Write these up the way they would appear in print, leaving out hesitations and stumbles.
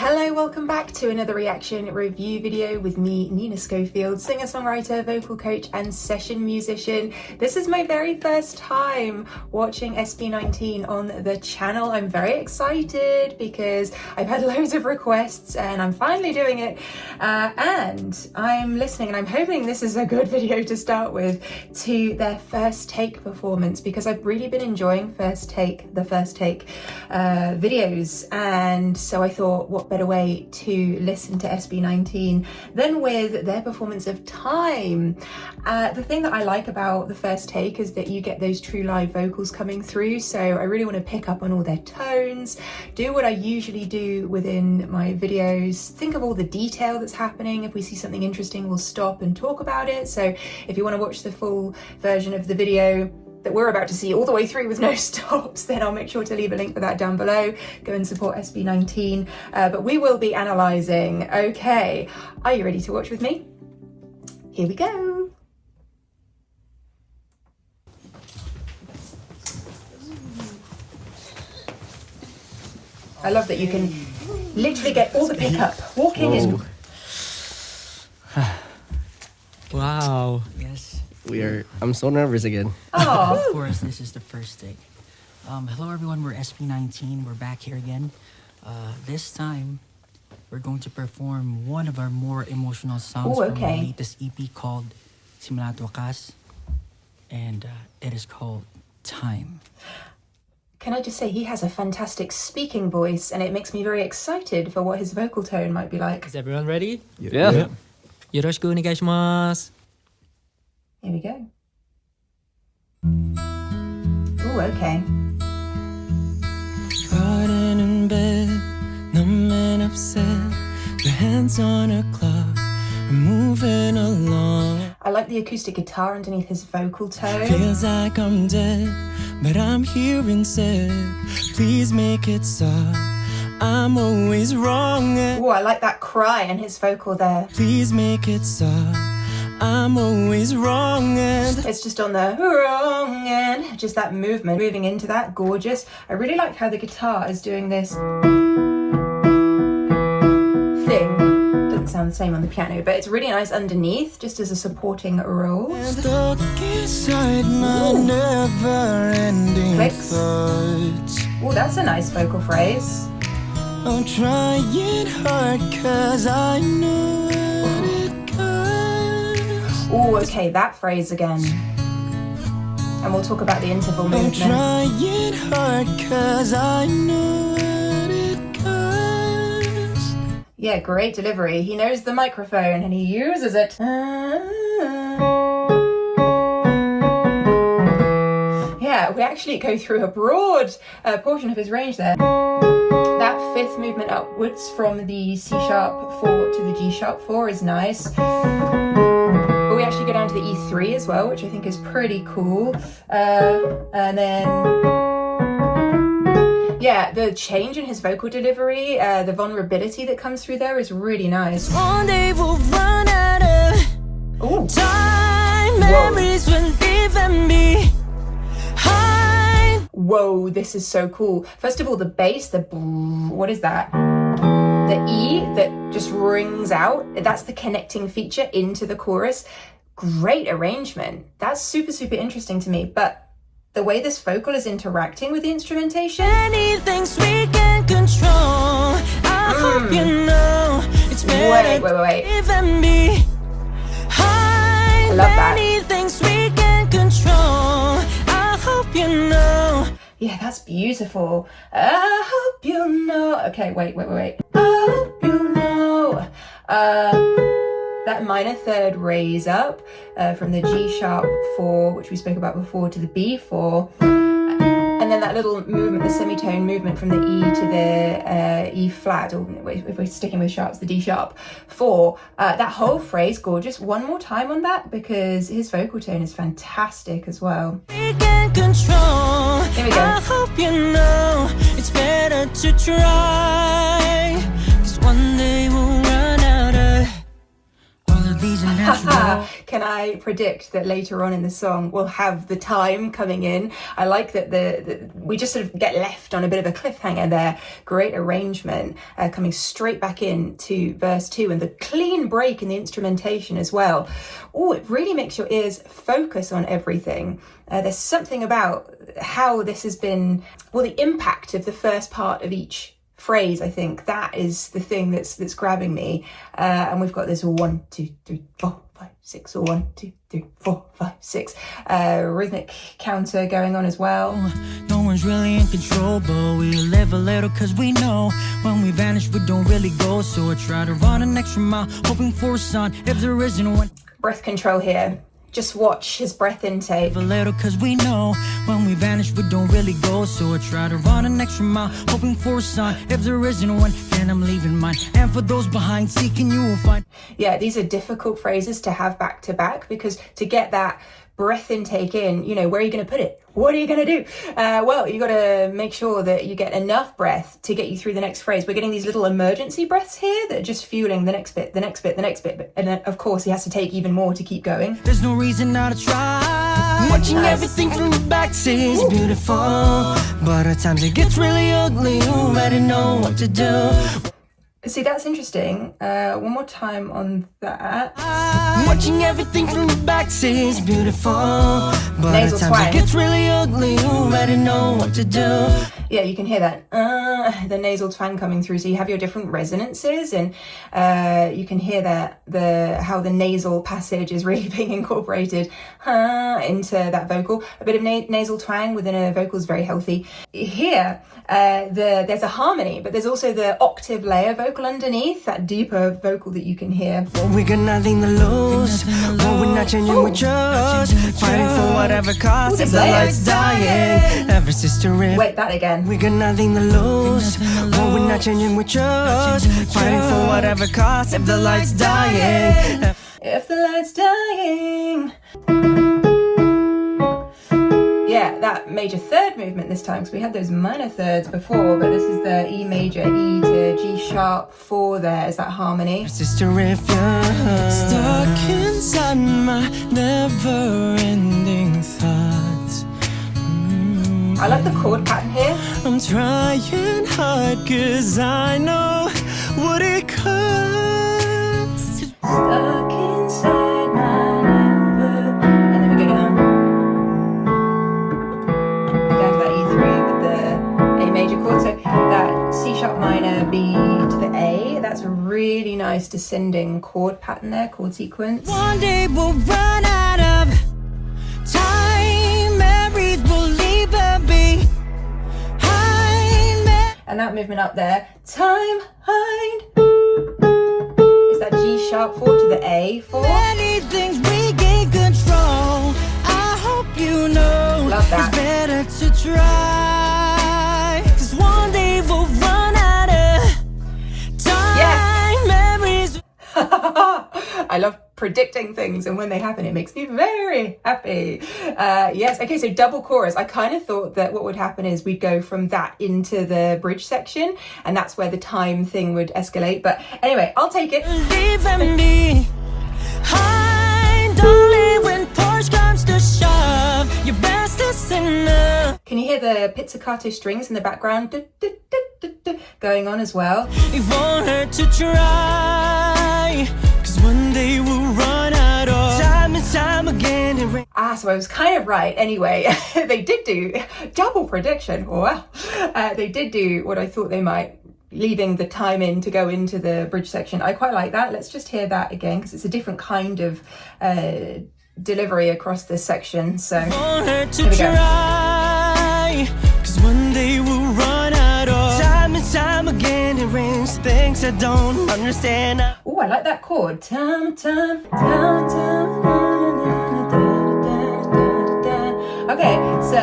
Hello, welcome back to another reaction review video with me, Nina Schofield, singer-songwriter, vocal coach and session musician. This is my very first time watching SB19 on the channel. I'm very excited because I've had loads of requests and I'm finally doing it. And I'm listening and I'm hoping this is a good video to start with to their first take performance, because I've really been enjoying the first take videos. And so I thought, what better way to listen to SB19 than with their performance of Time. The thing that I like about the first take is that you get those true live vocals coming through, so I really want to pick up on all their tones, do what I usually do within my videos, think of all the detail that's happening. If we see something interesting, we'll stop and talk about it. So if you want to watch the full version of the video that we're about to see all the way through with no stops, then I'll make sure to leave a link for that down below. Go and support SB19, but we will be analysing. Okay, are you ready to watch with me? Here we go. I love that you can literally get all the pickup walking in. Wow. Yes. I'm so nervous again. Oh. Of course, this is the first take. Hello everyone, we're SB19. We're back here again. This time, we're going to perform one of our more emotional songs from our latest EP called Simula at Wakas. And it is called Time. Can I just say, he has a fantastic speaking voice and it makes me very excited for what his vocal tone might be like. Is everyone ready? Yeah. Yoroshiku onegaishimasu. Here we go. Oh, okay. Riding in bed, numb and upset. Your hands on a clock, moving along. I like the acoustic guitar underneath his vocal tone. Feels like I'm dead, but I'm here instead. Please make it stop. I'm always wrong. Oh, I like that cry in his vocal there. Please make it stop. I'm always wrong and it's just on the wrong end, just that movement, moving into that, gorgeous. I really like how the guitar is doing this thing. Doesn't sound the same on the piano, but it's really nice underneath, just as a supporting role. stuck inside my never-ending thoughts. Oh, that's a nice vocal phrase. I'm trying hard 'cause I know it Oh, okay, that phrase again. And we'll talk about the interval movement. I'm trying hard 'cause I know it goes. Yeah, great delivery. He knows the microphone and he uses it. Yeah, we actually go through a broad portion of his range there. That fifth movement upwards from the C#4 to the G#4 is nice. But we actually go down to the E3 as well, which I think is pretty cool. And then, yeah, the change in his vocal delivery, the vulnerability that comes through there is really nice. One day we'll run out of time. Memories will live and be high. Whoa, this is so cool. First of all, the bass, what is that? The E that just rings out, that's the connecting feature into the chorus. Great arrangement. That's super, super interesting to me. But the way this vocal is interacting with the instrumentation. Anything's we can control. I hope you know it's better Wait. live and be high. I love that. Anything's we can control. I hope you know. Yeah, that's beautiful. I hope you know. Okay, wait. I hope you know. That minor third raise up from the G#4, which we spoke about before, to the B4. And then that little movement, the semitone movement from the E to the E flat, or if we're sticking with sharps, the D#4. That whole phrase, gorgeous. One more time on that, because his vocal tone is fantastic as well. We can control. Here we go. I hope you know it's better to try. 'Cause one day we'll run out of all of these natural. Can I I predict that later on in the song we'll have the time coming in. I like that we just sort of get left on a bit of a cliffhanger there. Great arrangement, coming straight back into verse 2, and the clean break in the instrumentation as well. Oh, it really makes your ears focus on everything. There's something about how this has been, well, the impact of the first part of each phrase. I think that is the thing that's grabbing me. And we've got this 1, 2, 3, 4, 5, 6, or 1, 2, 3, 4, 5, 6 rhythmic counter going on as well. No one's really in control, but we live a little cause we know when we vanish we don't really go. So I try to run an extra mile, hoping for a sign if there isn't one. Breath control here. Just watch his breath intake. A little cause we know when we vanish we don't really go. So I try to run an extra mile, hoping for a sign if there isn't one, then I'm leaving mine. And for those behind seeking, you will find. Yeah, these are difficult phrases to have back to back, because to get that breath intake in, you know, where are you going to put it? What are you going to do? Well, you got to make sure that you get enough breath to get you through the next phrase. We're getting these little emergency breaths here that are just fueling the next bit, the next bit, the next bit. And then, of course, he has to take even more to keep going. There's no reason not to try. Watching everything from the back seems beautiful, but at times it gets really ugly. You already know what to do. See, that's interesting. One more time on that. Watching everything from the back seems beautiful, but Nasal at times twang. it gets really ugly. You already know what to do. Yeah, you can hear that, the nasal twang coming through. So you have your different resonances, and you can hear that how the nasal passage is really being incorporated into that vocal. A bit of nasal twang within a vocal is very healthy. Here, there's a harmony, but there's also the octave layer vocal underneath, that deeper vocal that you can hear. Well, we got nothing to lose. Well, we're not changing with yours. Fighting for whatever cost. If the light's dying, ever since the rip. Wait, that again. We got nothing to lose. Well, we're not changing with yours. Fighting for whatever cost. If the light's dying. If the light's dying. Yeah, that major third movement this time, because we had those minor thirds before, but this is the E major, E to G sharp 4 there, is that harmony. Sister, if you're stuck inside my never-ending thoughts, I like the chord pattern here. I'm trying hard cause I know what it costs. Stuck inside my never... And then we go down to that E3 with the A major chord. So that C sharp minor, B to the A, that's a really nice descending chord pattern there, chord sequence. One day we'll run out of time, memories will leave a behind. And that movement up there, time hind, is that G sharp 4 to the A 4. Many things we gain control. I hope you know Love that. it's better to try. Cause one day we'll run out of time. Yes. Memories. I love predicting things, and when they happen it makes me very happy. Yes, okay, so double chorus. I kind of thought that what would happen is we'd go from that into the bridge section, and that's where the time thing would escalate, but anyway, I'll take it. Leaving me behind only when push comes to shove. Your best is enough. Can you hear the pizzicato strings in the background going on as well? It won't hurt to try. Cause one day we'll run out of time and time again. So I was kind of right. Anyway, they did do double prediction. Wow. They did do what I thought they might, leaving the time in to go into the bridge section. I quite like that. Let's just hear that again, because it's a different kind of delivery across this section. So Won't hurt to here we go. try. Cause one day we'll run out of time and time again. It rings things I don't understand. Oh, I like that chord. Time, time, time, time. Okay, so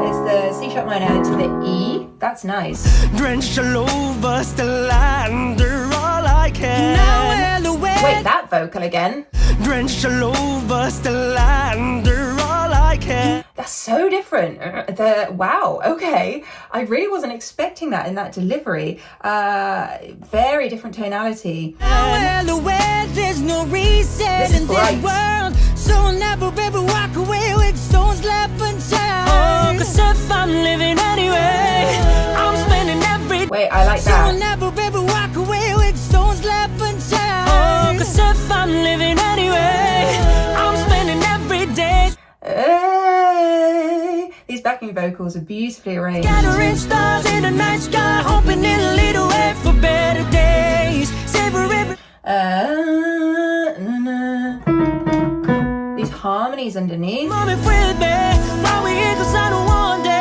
it's the C sharp minor to the E. That's nice. Drenched all over, still under all I can. Now away. Wait, that vocal again. Drenched all over, still under all I can. That's so different. Wow, okay. I really wasn't expecting that in that delivery. Very different tonality. There's no reason This is in bright. this world, so I'll never ever walk away with stones left untied. Oh, 'cause if I'm living anyway, I'm spending every day. Wait, I like So I'll that. never ever walk away with stones left untied. Oh, 'cause if I'm living anyway, I'm spending every day. Hey. These backing vocals are beautifully arranged. Gathering stars in the night sky, hoping it'll lead away for better days. Savor every. These harmonies underneath. Moment with me, while we here 'cause I don't want it.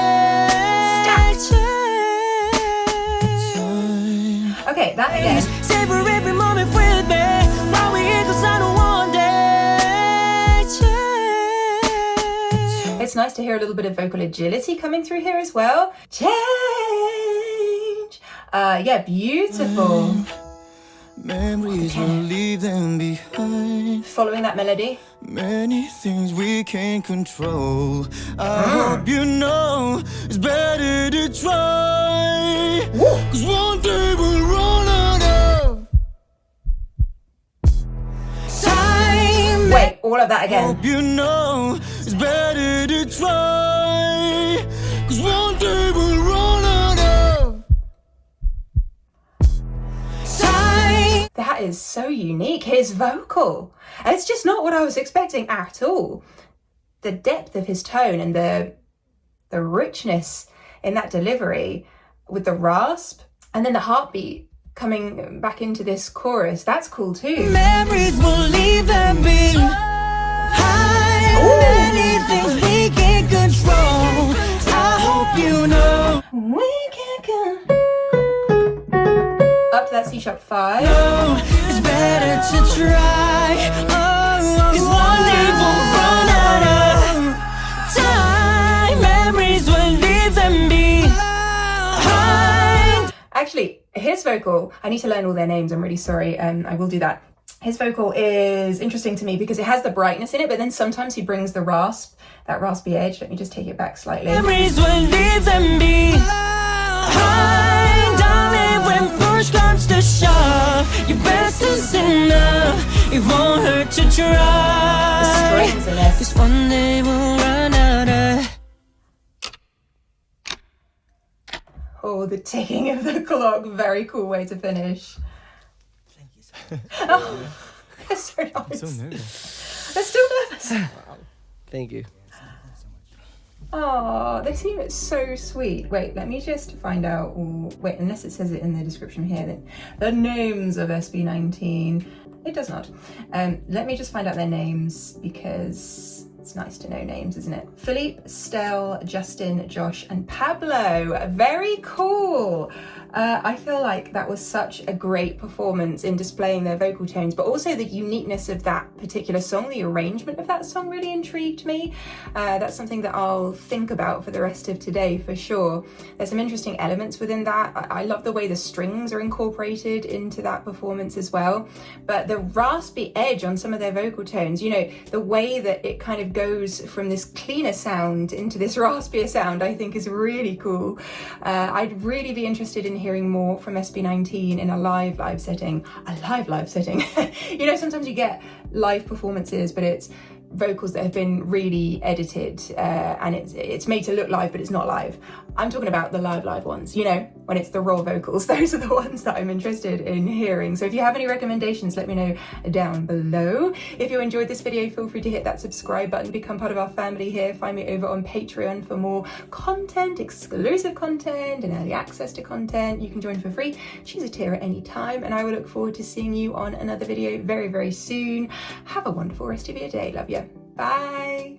Okay, that again. Savor every moment with me, while we here 'cause I don't want it. It's nice to hear a little bit of vocal agility coming through here as well. Change. Yeah, beautiful. Memories will leave them behind. Following that melody. Many things we can't control. I hope you know it's better to try. 'Cause one day we'll run out of time. Wait, all of that again. Hope you know it's better to try. 'Cause one day we'll run out of time. That is so unique. His vocal. It's just not what I was expecting at all. The depth of his tone and the richness in that delivery with the rasp and then the heartbeat coming back into this chorus. That's cool too. Memories will leave them behind. Many things we can't control. I hope you know. We can go up to that C sharp 5. No, it's better to try. Oh, 'cause one day we'll run out of time. Memories will leave them behind. Actually, his vocal, I need to learn all their names. I'm really sorry. I will do that. His vocal is interesting to me because it has the brightness in it, but then sometimes he brings the rasp, that raspy edge. Let me just take it back slightly. Memories will leave them behind. Darling, when push comes to shove, your best is enough. It won't hurt to try. The strings in this. 'Cause one day we'll run out of. Oh, the ticking of the clock. Very cool way to finish. Thank you so Oh, they're so nice. So nervous. They're still nervous. Thank you. Oh, they seem so sweet. Wait, let me just find out. Wait, unless it says it in the description here, that the names of SB19. It does not. Let me just find out their names because it's nice to know names, isn't it? Philippe, Stell, Justin, Josh, and Pablo. Very cool. I feel like that was such a great performance in displaying their vocal tones, but also the uniqueness of that particular song, the arrangement of that song really intrigued me. That's something that I'll think about for the rest of today for sure. There's some interesting elements within that. I love the way the strings are incorporated into that performance as well, but the raspy edge on some of their vocal tones, you know, the way that it kind of goes from this cleaner sound into this raspier sound, I think is really cool. I'd really be interested in hearing more from SB19 in a live setting. You know, sometimes you get live performances, but it's vocals that have been really edited and it's made to look live, but it's not live. I'm talking about the live ones, you know, when it's the raw vocals. Those are the ones that I'm interested in hearing. So if you have any recommendations, let me know down below. If you enjoyed this video, feel free to hit that subscribe button, become part of our family here. Find me over on Patreon for more content, exclusive content, and early access to content. You can join for free, choose a tier at any time, and I will look forward to seeing you on another video very, very soon. Have a wonderful rest of your day. Love you. Bye.